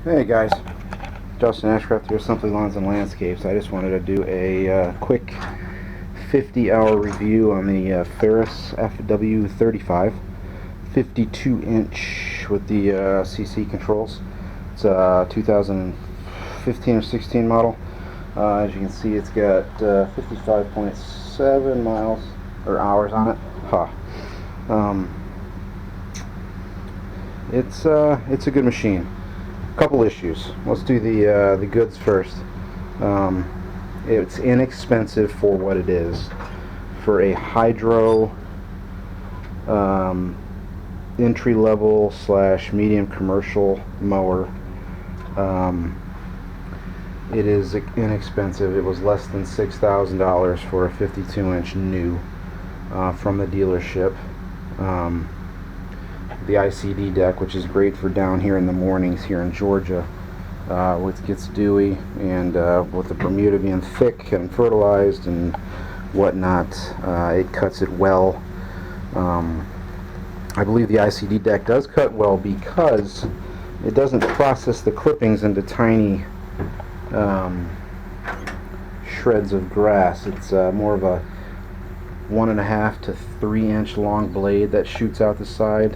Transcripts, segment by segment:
Hey guys, Justin Ashcraft here, Simply Lawns and Landscapes. I just wanted to do a quick 50-hour review on the Ferris SW35, 52-inch with the CC controls. It's a 2015 or 16 model. As you can see, it's got 55.7 miles or hours on it. It's a good machine. Couple issues. Let's do the goods first. It's inexpensive for what it is. For a hydro entry-level / medium commercial mower, it is inexpensive. It was less than $6,000 for a 52-inch new from the dealership. The ICD deck, which is great for down here in the mornings here in Georgia, when it gets dewy, and with the Bermuda being thick and fertilized and whatnot, it cuts it well. I believe the ICD deck does cut well because it doesn't process the clippings into tiny shreds of grass. It's more of a 1.5 to 3 inch long blade that shoots out the side.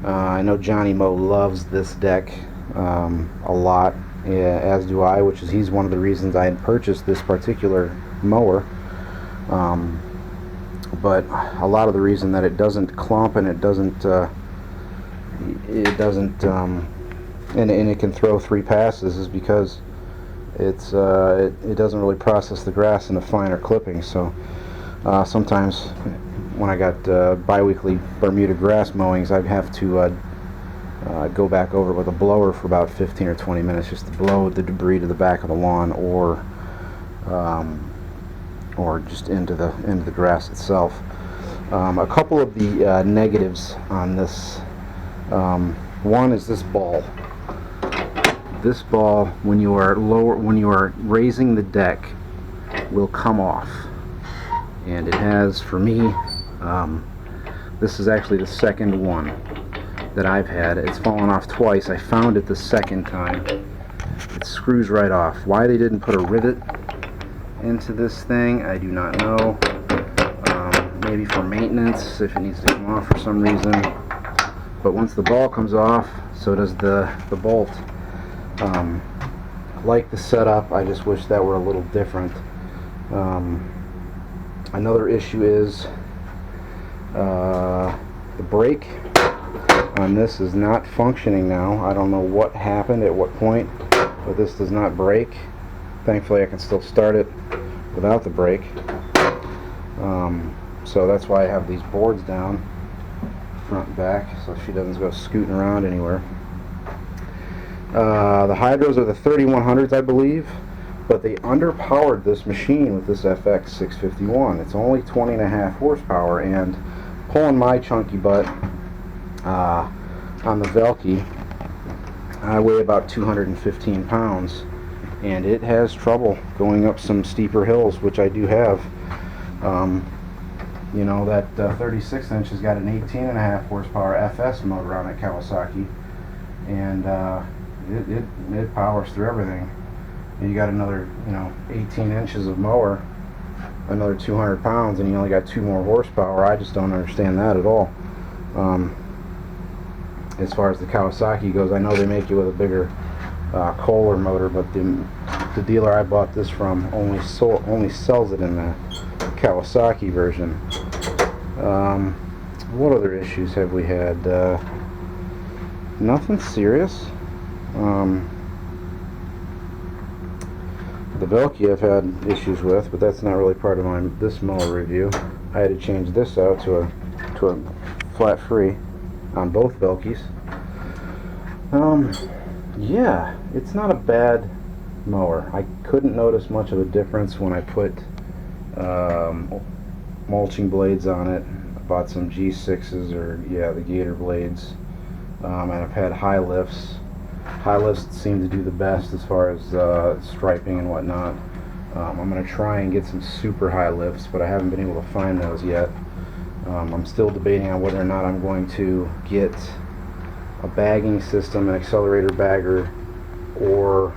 I know Johnny Moe loves this deck a lot, as do I, which is he's one of the reasons I had purchased this particular mower. But a lot of the reason that it doesn't clump and it doesn't and it can throw 3 passes is because it doesn't really process the grass into finer clippings. So sometimes when I got bi-weekly Bermuda grass mowings, I'd have to go back over with a blower for about 15 or 20 minutes just to blow the debris to the back of the lawn, or just into the grass itself. A couple of the negatives on this. One is this ball. This ball, when you are raising the deck, will come off, and it has for me. This is actually the second one that I've had. It's fallen off twice. I found it the second time. It screws right off. Why they didn't put a rivet into this thing, I do not know. Maybe for maintenance, if it needs to come off for some reason. But once the ball comes off, so does the bolt. I like the setup. I just wish that were a little different. Another issue is the brake on this is not functioning now. I don't know what happened at what point, but this does not brake. Thankfully I can still start it without the brake. So that's why I have these boards down front and back, so she doesn't go scooting around anywhere. The hydros are the 3100s, I believe, but they underpowered this machine with this FX 651. It's only 20.5 horsepower, and pulling my chunky butt on the Velke, I weigh about 215 pounds, and it has trouble going up some steeper hills, which I do have. You know, that 36 inch has got an 18.5 horsepower FS motor on it, Kawasaki, and it powers through everything. You got another, 18 inches of mower, another 200 pounds, and you only got 2 more horsepower. I just don't understand that at all. As far as the Kawasaki goes, I know they make you with a bigger Kohler motor, but the dealer I bought this from only sells it in the Kawasaki version. What other issues have we had? Nothing serious. The Velke I've had issues with, but that's not really part of this mower review. I had to change this out to a flat free on both Velkes. Yeah, it's not a bad mower. I couldn't notice much of a difference when I put mulching blades on it. I bought some G6s, or the Gator blades, and I've had high lifts. High lifts seem to do the best as far as striping and whatnot. I'm going to try and get some super high lifts, but I haven't been able to find those yet. I'm still debating on whether or not I'm going to get a bagging system, an accelerator bagger, or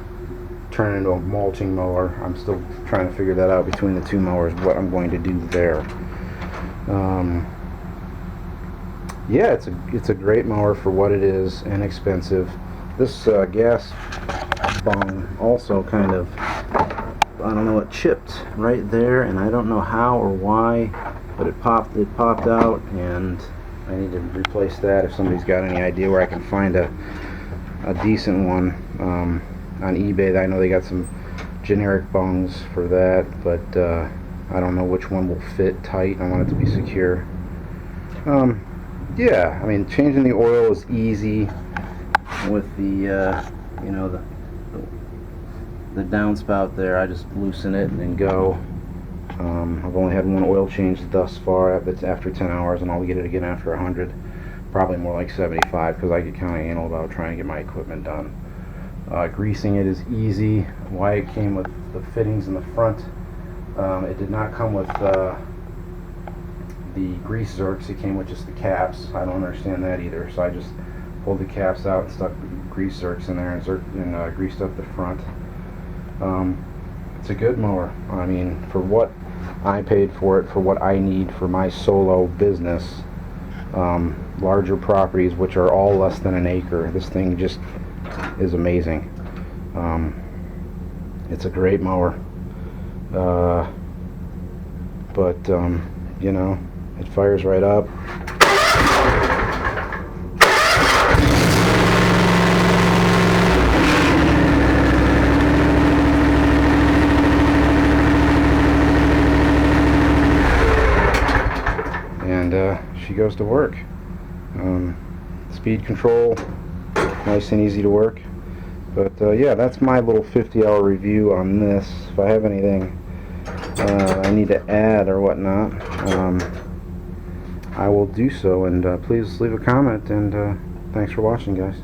turn it into a mulching mower. I'm still trying to figure that out between the two mowers, what I'm going to do there. Yeah, it's a great mower for what it is, inexpensive. This gas bung also kind of, I don't know, it chipped right there, and I don't know how or why, but it popped out, and I need to replace that. If somebody's got any idea where I can find a decent one on eBay, I know they got some generic bungs for that, but I don't know which one will fit tight. I want it to be secure. Yeah, I mean, changing the oil is easy with the you know, the downspout there. I just loosen it and then go. I've only had one oil change thus far. It's after 10 hours, and I'll get it again after 100. Probably more like 75, because I get kind of anal about trying to get my equipment done. Greasing it is easy. Why it came with the fittings in the front. It did not come with the grease zerks. It came with just the caps. I don't understand that either, so I just pulled the caps out and stuck grease zerks in there and greased up the front. It's a good mower. I mean, for what I paid for it, for what I need for my solo business, larger properties which are all less than an acre, this thing just is amazing. It's a great mower, but you know, it fires right up. And she goes to work. Speed control, nice and easy to work. But yeah, that's my little 50-hour review on this. If I have anything I need to add or whatnot, I will do so, and please leave a comment, and thanks for watching, guys.